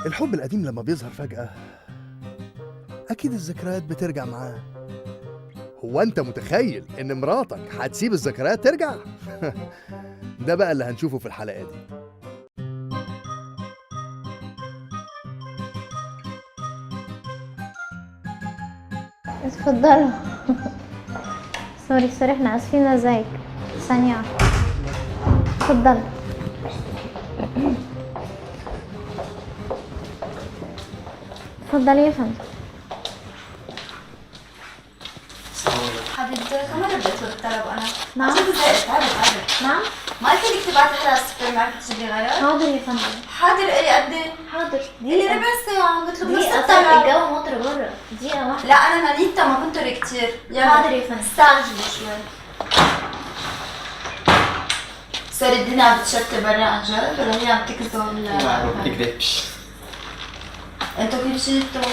الحب القديم لما بيظهر فجأة أكيد الذكريات بترجع معاه. هو أنت متخيل إن مراتك هتسيب الذكريات ترجع؟ ده بقى اللي هنشوفه في الحلقة دي. اتفضلوا. سوري احنا اسفين. ازيك؟ ثانية واحدة. اتفضلوا. اتفضلي يا فندم. حبيبتي كمان بدي الطلب انا. نعم. عشان زهقت. تعبت. نعم. ما قلت لك تبعتي على السوبر ماركت تجيبي غير؟ حاضر يا فندم. حاضر. الي قد ايه؟ حاضر. الي ربع ساعة قلت له بنص دقيقة. الطلب. طيب الجو مطر بره. دقيقة واحدة. لا انا نانيتا ما كنت كتير. حاضر يا فندم. استعجلي شوي. صار الدنيا عم بتشتي برا عن جد ولا هي عم تكذب ولا؟ لا ما بتكذبش. انتوا كيف جيتوا؟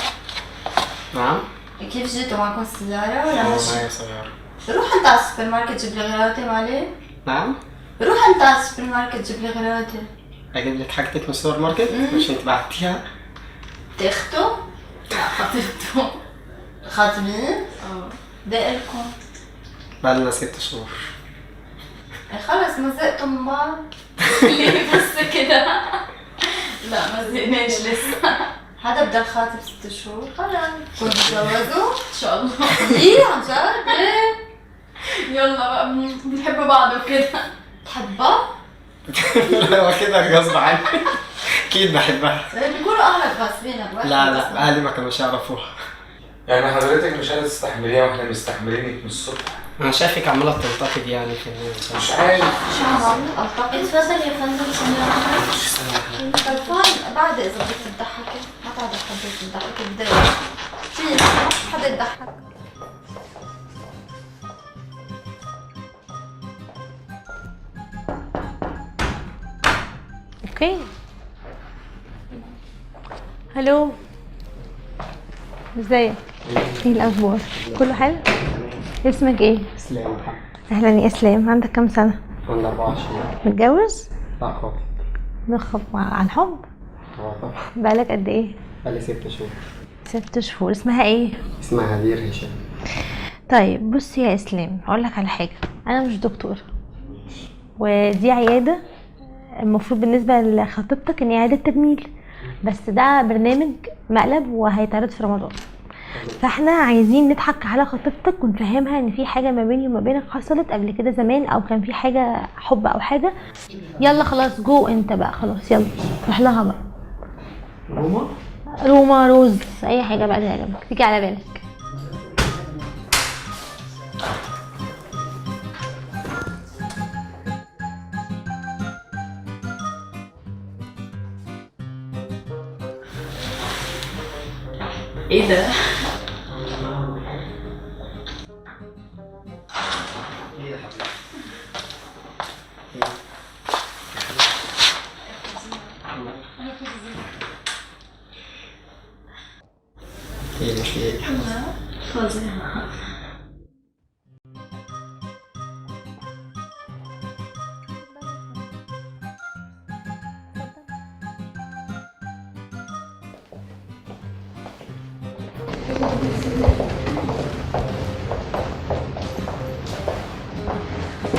نعم؟ كيف جيتوا؟ معكم سيارة ولا ماشي؟ معي سيارة. روح انت على السوبر ماركت جيب لي غراضي مالي. نعم؟ روح انت على السوبر ماركت جيب لي غراضي. اجيب لك حاجتك من السوبر ماركت؟ مش انت بعتيها؟ تاخدوا؟ لا خطيبته. خاطبين؟ دقلكم. بقالنا 6 شهور. خلص ما زهقتوا من بعض؟ ليه بس كده؟ لا ما زهقناش لسه. هذا بدل خاطب 6 شهور. خلص كنتوا تتجوزوا؟ ان شاء الله. ليه عن جد؟ ليه؟ يلا بقى بنحب بعض وكده. تحبها؟ لا هو كده غصب عني. اكيد بحبها. بيقولوا اهلك غاصبينك. لا اهلي ما كانوش يعرفوها. يعني حضرتك مش قادرة تستحمليها واحنا مستحملينك من الصبح؟ انا شايفك عمالة تنتقد يعني في مش عارف. شو عم التقط؟ اتفضل يا فندم. ثانية واحدة. طرفان بعد اذا بدك تضحكي. ما تعرف حضرتك تضحكي بداية. في حدا يضحك. اوكي. هلو، ازيك؟ ايه الاخبار؟ كله حلو؟ اسمك ايه؟ اسلام. اهلا يا اسلام. عندك كام سنه؟ عندي 24. متجوز؟ لا خالص. نخب عن حب؟ طبعا. بقالك قد ايه؟ بقالي 6 شهور. 6 شهور. اسمها ايه؟ اسمها هدير هشام. طيب بص يا اسلام، هقولك على حاجه. انا مش دكتور، ودي عياده المفروض بالنسبه لخطيبتك ان هي عياده تجميل، بس ده برنامج مقلب وهيتعرض في رمضان. فاحنا عايزين نضحك على خطيبتك ونفهمها ان في حاجه ما بيني وما بينك حصلت قبل كده زمان، او كان في حاجه حب او حاجه. يلا خلاص جو انت بقى. خلاص يلا روح لها بقى. روما روز اي حاجه بقى تعجبك تيجي على بالك. ايه ده؟ ايه فظيعة.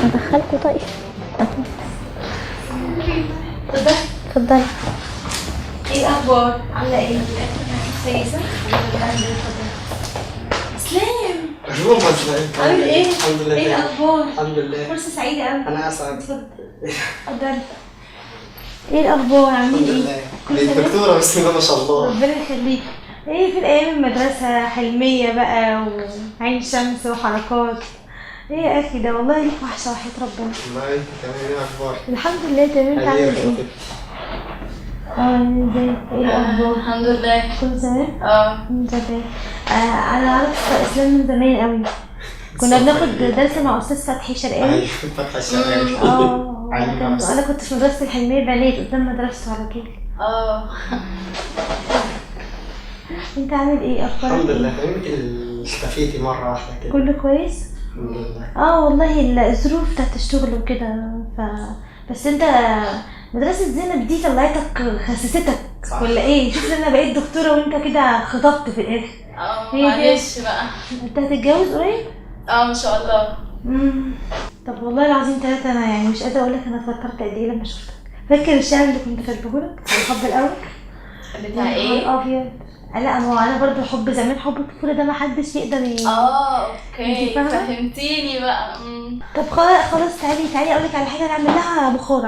ادخلكوا طيب. اتفضلي. ايه الاخبار؟ عامله ايه؟ كويسه؟ اسلام روما ازاي؟ عامل ايه؟ الحمد لله. ايه الاخبار؟ الحمد لله. فرصه سعيده قوي. انا اسعد. اتفضلي. ايه الاخبار؟ الحمد عاملين ايه؟ لله. كل دي سنة؟ الدكتورة بسم الله ما شاء الله. ربنا يخليك. ايه في الايام المدرسه حلميه بقى وعين شمس وحركات. ايه يا اخي ده والله ليك وحشه وحياه ربنا. والله انت كمان ايه اخبارك؟ الحمد لله تمام. انت عامل ايه؟ ازيك؟ ايه الاخبار؟ الحمد لله. كل تمام؟ تمام. انا اعرف اسلام من زمان قوي. كنا بناخد درس مع استاذ فتحي شرقاوي. ايوه فتحي الشرقاوي. انا كنت في مدرسه الحلميه بنات قدام مدرسته على طول. انت عامل ايه؟ اخبارك؟ الحمد ايه؟ لله. انت اختفيتي مرة واحدة كده. كله كويس؟ الحمد لله. والله الظروف بتاعت الشغل وكده. بس انت مدرسة زينب دي طلعتك خسستك صح. ولا ايه؟ شوف انا بقيت دكتورة وانت كده خطبت في الاخر. هي دي. معلش بقى. انت هتتجوز قريب؟ ان شاء الله. طب والله العظيم 3 انا يعني مش قادرة اقولك انا اتوترت قد ايه لما شفتك. فاكر الشعر اللي كنت كاتبهولك على الحب الاول؟ بتاع ايه؟ ابيض. لا ما هو انا برضه حب زمان حب الطفولة ده ما حدش يقدر اوكي انتي فاهمة؟ فهمتيني بقى. طب خلاص تعالي اقول لك على حاجه نعمل لها بخار.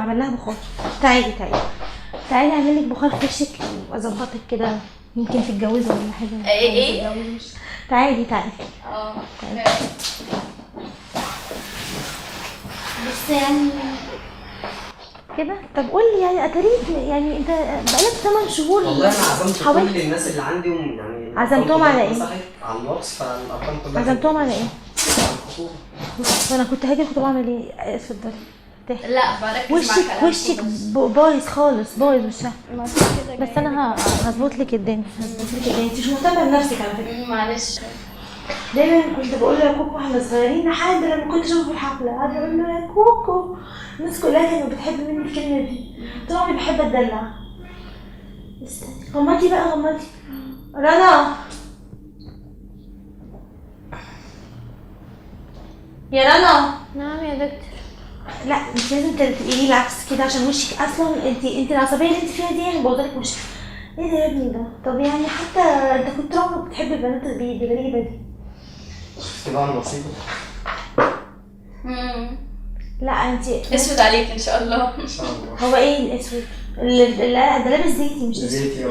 تعالي اعمل لك بخار في وشك واظبطك كده يمكن تتجوزي ولا حاجه. ايه؟ تعالي اوكي. بس يعني كده. طب قول لي يعني اتاريك يعني انت بقالك 8 شهور والله انا عزمت حاولت. كل الناس اللي عندي يعني عزمتهم على ايه؟ على الواتس، فالارقام كلها عزمتهم على ايه؟ على الخطوبه. وانا كنت هاجي كنت بعمل ايه؟ اتفضلي. لا بركز مع كلامكم. وشك بايظ خالص، بايظ وشها. ما في كده بس انا هظبط لك الدنيا. انت مش مهتمه بنفسك على فكره. معلش. دايما كنت بقول له يا كوكو واحنا صغيرين لحد لما كنت اشوفه في الحفله قاعده اقول له يا كوكو. الناس كلها كانت بتحب مني الكلمه دي. طول عمري بحب اتدلع. استني غمضي بقى غمضي. رنا يا رنا. نعم يا دكتور. لا مش لازم تقولي العكس كده عشان وشك اصلا انت العصبيه اللي انت فيها دي يعني بوظلك وشك. ايه ده يا ابني ده؟ طب يعني حتى انت كنت عمرك بتحب البنات الغريبه دي. شفتي بقى النصيب؟ لا انت اسود عليك ان شاء الله. ان شاء الله. هو ايه الاسود؟ لا ده لابس زيتي مش اسود. زيتي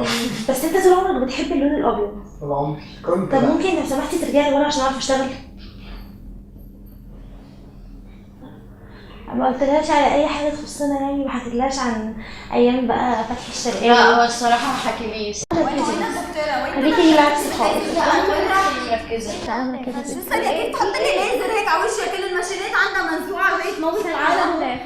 بس انت طول عمرك بتحب اللون الابيض. طول عمري كنت طب بقى. ممكن لو سمحتي ترجعي ورا عشان اعرف اشتغل؟ ما قلتلهاش على اي حاجه تخصنا يعني، ما حكيتلهاش عن ايام بقى فتح الشرقيه. لا هو الصراحه ما حكيليش. خليكي هي العكس خالص. مركزه. تعالى كده بس اكيد تحط لي ليزر هيك على وشي. كل الماشينات عندها منزوعه وهي تموت العالم.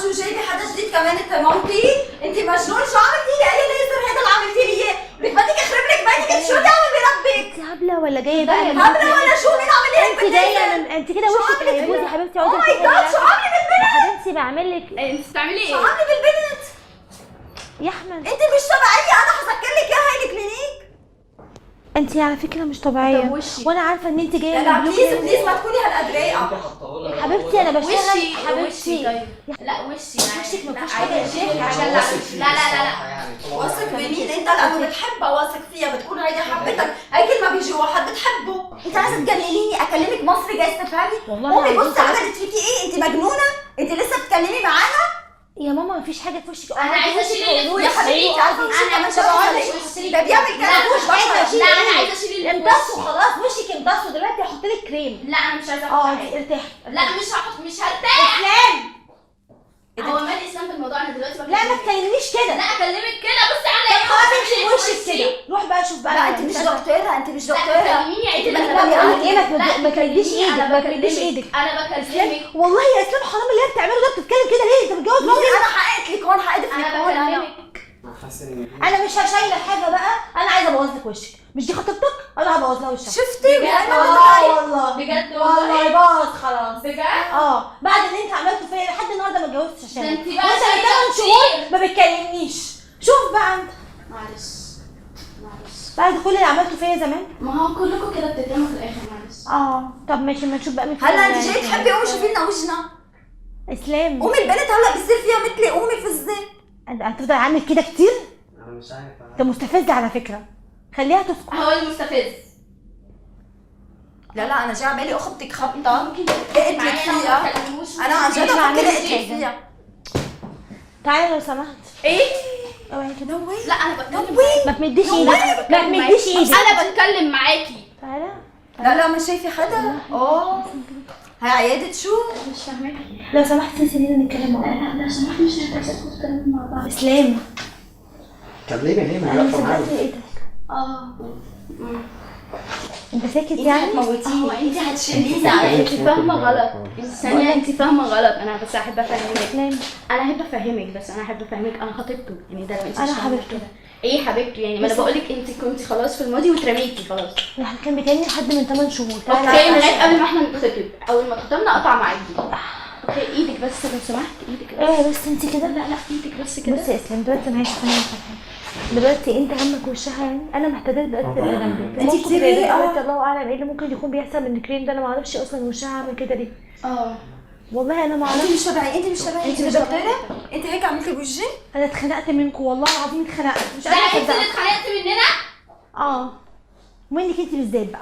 شو جايبه حدا جديد كمان انت موتي؟ انت مجنون. شو عملتي لي؟ اي ليزر هذا اللي عملتي لي اياه؟ لك بدك اخرب لك بيتك. انت شو تعمل بربك؟ انت هبله ولا جايه بقى؟ هبله ولا شو؟ مين عمل لي هيك انت جايه من انت كده وشك هيبوظ يا حبيبتي. اوه ماي جاد. شو عامله بالبنت؟ يا حبيبتي بعمل لك انت بتعملي شو ايه؟ عامله بالبنت؟ يا احمد. انت مش طبيعيه. انا حسكر لك اياها هاي الكلينيك. انت على فكره مش طبيعيه وانا عارفه ان انت جايه لا من بليز بلوك. بليز ما تكوني هالقد رايقه. حبيبتي انا بشتغل. وشي حبيبتي طيب. لا وشي وشك ما لا، فيهوش حاجة يا شيخ. عشان لا. واثق بمين انت؟ لانه بتحبها واثق فيها. بتكون هيدي حبتك. هي كل ما بيجي واحد بتحبه. انت عايزه تجننيني؟ اكلمك مصري جاي تفهمي؟ والله امي العظيم بصي عملت فيكي ايه؟ انت مجنونه؟ انت لسه بتتكلمي معاها؟ يا ماما مفيش حاجه في وشك. انا عايزه اشيل اللي يا في حبيبتي وشي. عارفه وشك انا كمان مش شبه بقول وشك. ده بيعمل كرافوش بشر. لا انا عايزه اشيل اللي في امتص وشي. وخلاص. وشك امتص ودلوقتي هحط لك كريم. لا انا مش عايزه احط حاجه. ارتاحي. لا مش هحط مش هرتاح. اسلام. هو مالي اسلام في الموضوع؟ انا دلوقتي لا ما تكلمنيش كده. لا اكلمك كده. بصي عامله طب ايه؟ خلاص امشي بوشك كده. روح بقى شوف بقى. لا انت مش دكتوره. انت مش لا دكتوره. تكلميني عيد انت اللي بتكلمي انا عن ايه؟ ما تمديش ايدك. ما تمديش ايدك. انا بكلمك. والله يا اسلام حرام اللي هي بتعمله ده. بتتكلم كده ليه؟ انت متجوز راجل. انا حققت لك هون. حققت لك انا هون. انا بكلمك. انا مش هشيل حاجه بقى. انا عايزه ابوظ لك وشك. مش دي خطيبتك؟ انا هبوظ لها وشها. شفتي؟ والله بجد والله باظ خلاص. بجد؟ بعد اللي انت عملته فيا لحد النهارده ما اتجوزتش عشان ده انت بقى وانت من 8 شايفة شهور كتير. ما بتكلمنيش. شوف بقى انت معلش بعد كل اللي عملته فيا زمان. ما هو كلكم كده بتترموا في الاخر. معلش طب ماشي ما نشوف بقى مين هلا انت جاي تحبي؟ قومي شوفي لنا وجهنا. اسلام. قومي البنت هلا بيصير فيها مثلي. قومي فزي. انت هتفضل عامل كده كتير؟ انا مش عارف. انت مستفز على فكره. خليها تسكت. هو المستفز. لا انا جاي على بالي اختك خبطه. لقيت لك معايا فيها. ما تكلموش. انا عن جد ما افكر عملتش لقيت لك حاجة. فيها. تعالى لو سمحت. ايه؟ اوعي كده. لا انا بتكلم. ما تمديش ايدك. ما تمديش ايدك. انا بتكلم معاكي. تعالى. لا مش شايفه حدا. اوه هي عيادة شو؟ مش فاهماكي. لو سمحت سيبينا نتكلم مع بعض. لا لو سمحت مش هنتكلم نتكلم مع بعض. اسلام كلمي ليه؟ ما انا يقف معايا. صدقت ايدك. انت ساكت يعني؟ هو انت هتشيليني على انت فاهمه غلط. ثانيه انت فاهمه غلط. انا بس احب افهمك. اسلام انا احب افهمك بس انا احب افهمك. انا خطيبته يعني. ده لو انت انا مش فاهمة حبيبته. كده. ايه حبيبته يعني؟ ما انا بقول لك انت كنتي خلاص في الماضي واترميتي خلاص. كان بيكلمني لحد من 8 شهور. اوكي لغايه قبل ما احنا نتخطب. اول ما اتخطبنا قطع معاكي. ايدك بس لو سمحت، ايدك ايه بس انت كده. لا ايدك بس كده. بصي يا اسلام، دلوقتي انا عايزه افهمك حاجه. دلوقتي انت همك وشها، يعني انا محتاجه دلوقتي تبقى جنبي. انت كتير ايه؟ دلوقتي الله اعلم ايه اللي ممكن يكون بيحصل من الكريم ده. انا ما اعرفش اصلا وشها عامل كده ليه. والله انا ما انت اعرفش. مش تبعي، انت مش تبعي، انت مش دكتوره. انت هيك عملتي بوجهي؟ انا اتخنقت منكم والله العظيم، اتخنقت مش ده قادره انت اللي اصدقك. اتخانقت مننا؟ ومنك انت بالذات بقى.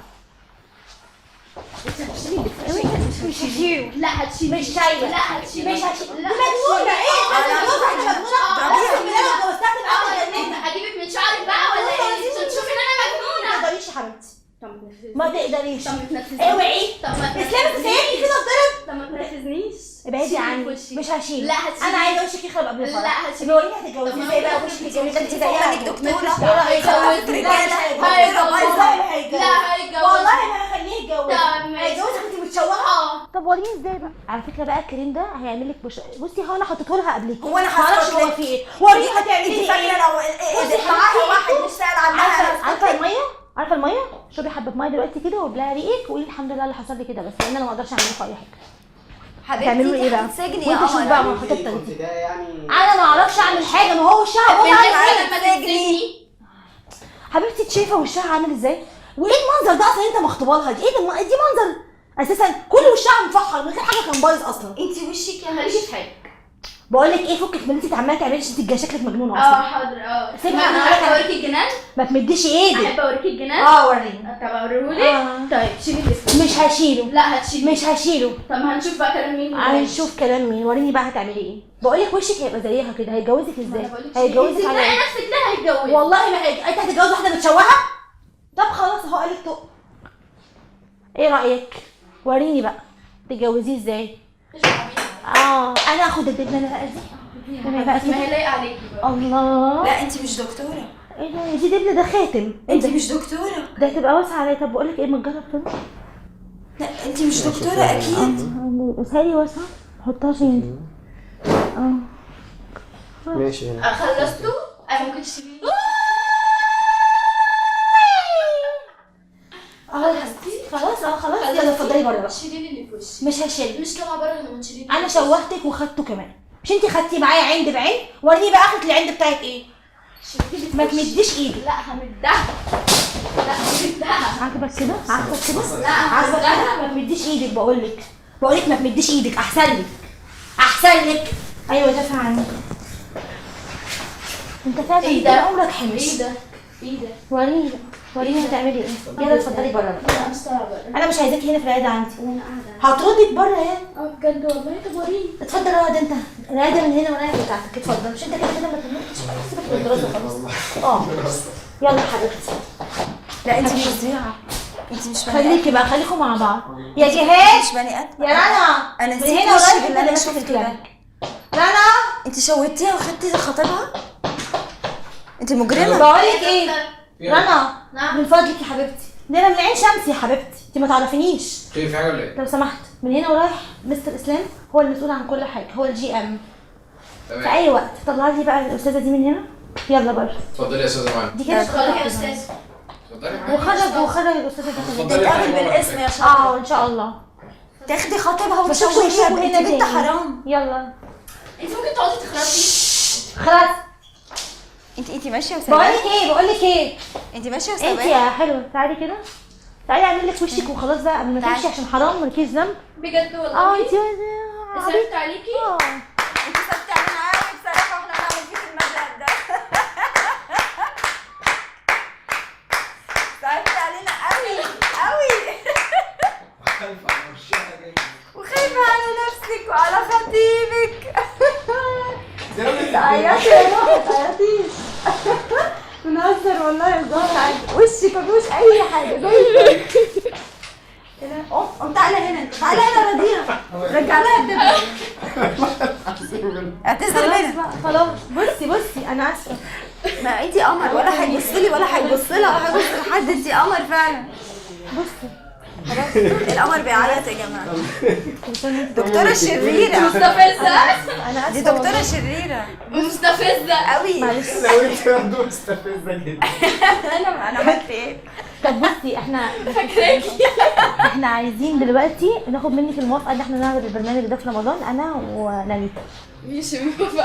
مش هشيله. لا هتشيلي. مش شايله. لا هتشيلي. مش هشيله. لا مجنونه ايه؟ انا جوزها مجنونه. ضربيها من انا اتجوزتها اجيبك من شعرك بقى ولا ايه؟ عشان تشوفي ان انا مجنونه. ما تقدريش يا حبيبتي، طب ما تنفذنيش. ما تقدريش. طب ما تنفذنيش. اوعي. طب ما اسلام انت سايبني كده اتضرب. طب ما تنفذنيش. ابعدي شيلي عني، وشي. مش هشيل. لا هتشيلي. انا عايزه وشك يخرب قبل الفرح. لا هتشيلي. وريني هتتجوزي ازاي بقى وشك يتجوز. انت فاهمه انك دكتوره؟ ايه رايك؟ خلصت رجاله والله هيتجوز. لا هيتجوز. والله ما هخليه يتجوز. طب ماشي. هيتجوزك انت متشوهه. طب وريني ازاي بقى. على فكره بقى الكريم ده هيعمل لك بصي هو انا حطيته لها قبلك. هو انا معرفش حطيته هو لك. في ايه. وريني هتعملي انت ايه. فاكره لو معاها واحد مش سأل عنها؟ عارفه الميه؟ عارفه الميه؟ شربي حبه ميه دلوقتي كده وابلعي ريقك وقولي الحمد لله اللي حصل لي كده، بس لان انا ما اقدرش اعمل لكم اي حاجه. تعملوا ايه بقى؟ سجني يا وانت شوف بقى قمر. ما خطيبتك دي. ده يعني انا ما اعرفش اعمل حاجه، ما هو وشها بص بالنسبه عامل لما تسجني. حبيبتي انت شايفه وشها عامل ازاي؟ وايه المنظر ده اصلا انت مخطوبه لها دي؟ ايه ده دي منظر اساسا كل وشها مفحر من غير حاجه كان بايظ اصلا. انت وشك يا ماليش في حاجه. بقول لك ايه، فكك من اللي انت عماله تعملي، انت شكلك مجنونه اصلا. حاضر. سيبها، انا انا احب هقولك اوريكي الجنان. ما تمديش ايدك. احب اوريكي الجنان. وريني. طب اوريهولك. طيب شيلي الاسم. مش هشيله. لا هتشيلي. مش هشيله. طب هنشوف بقى كلام مين. هنشوف كلام مين. وريني بقى هتعملي ايه. بقول لك وشك هيبقى زيها كده. هيتجوزك ازاي؟ هيتجوزك على ازاي ايه؟ نفسك ده هيتجوز. والله ما انت هتتجوز واحده متشوهه. طب خلاص اهو قالك طق. ايه رايك؟ وريني بقى تتجوزيه ازاي. انا هاخد الدبله بقى دي. ما هي لايقه عليكي بقى. الله. لا انت مش دكتوره. ايه ده؟ دي دبله، ده خاتم. انت مش دكتوره. ده هتبقى واسعه عليا. طب بقول لك ايه، ما تجرب كده. لا انت مش دكتوره اكيد. بس هي واسعه. حطها فين؟ ماشي هنا. خلصتوا؟ انا ممكن تشيلي. خلاص يلا اتفضلي بره بقى. شيلي لي اللي في وشي. مش هشيل. مش طالعه بره لما تشيلي. انا شوهتك وخدته كمان. مش انت خدتي معايا عند بعين؟ وريني بقى اخرة العند بتاعك ايه. ما تمديش ايدك. لا همدها. لا همدها. عاجبك كده؟ عاجبك كده؟ لا عاجبك كده؟ ما تمديش ايدك. بقول لك ما تمديش ايدك. احسن لك. ايوه دافع عني. انت فعلا ايه ده؟ عمرك حمش. ايه ده؟ وريني هتعملي ايه. يلا اتفضلي بره بقى. لا مش طالعه بره. انا مش عايزاكي هنا في العياده عندي. وانا قاعده. هطردك بره يعني. بجد والله. طب وريني. اتفضل اقعد انت. العياده من هنا والعياده بتاعتك. اتفضل. مش انت كده ما تموتش. سيبك من الدراسه خلاص. يلا حبيبتي. لا انت مش فظيعه. انت مش بني خليكي بقى، خليكم مع بعض. يا جهاد، مش بني ادم. يا رنا، انا من نسيت هنا وشي ورايح باللي انا ماسك شفته الكلام. ده. رنا انت شوهتيها وخدتي خطيبها. انت مجرمه. بقول لك ايه، رنا نعم. من فضلك يا حبيبتي، ده انا من عين شمس يا حبيبتي، انت ما تعرفينيش. في حاجه ولا ايه؟ لو سمحت من هنا ورايح مستر اسلام هو المسؤول عن كل حاجه، هو الجي ام. تمام. في اي وقت طلع لي بقى الاستاذه دي من هنا. يلا بره. اتفضلي يا استاذه معانا. دي كده اتفضلي يا خلاص. استاذ. اتفضلي معانا. وخرج الاستاذه دي كمان. اتفضلي. نتقابل بالاسم يا شاطر. ان شاء الله. تاخدي خطيبها ما شوفش وتشوهيها. وشكوا انت هنا بنت تاني. حرام. يلا انت ممكن تقعدي تخرجي. خلاص. انت ماشيه بقول وسايباها. لك ايه، انت ماشيه انت وسايباها. يا حلوه تعالي كده. تعالي اعمل لك وشك وخلاص بقى قبل ما تعالي. تمشي عشان حرام مالكيش ذنب. بجد والله. انت صرفت عليكي. انت صرفتي علينا قوي بصراحه واحنا بنعمل فيك المبلغ ده. صرفتي علينا قوي. وخايفه على نفسك وعلى خطيبك. تعيطي يا روحي، ما تعيطيش. بنهزر والله هزار عادي. وشك مفيهوش اي حاجه زي قوم تعالى هنا، تعالى هنا رضينا. رجع لها الدبله. اعتذر منها. خلاص بصي انا اسفه. ما انتي قمر، ولا هيبص لي ولا هيبص لها ولا هيبص لحد. انتي قمر فعلا. بصي القمر بيعيط يا جماعه. دكتوره شريره مستفزة. دي دكتوره شريره مستفزة قوي. معلش. لو انت برضه مستفزه جدا. انا عملت ايه؟ طب بصي احنا عايزين دلوقتي ناخد منك الموافقه ان احنا نعرض البرنامج ده في رمضان انا ونانيتا. مش موافقة.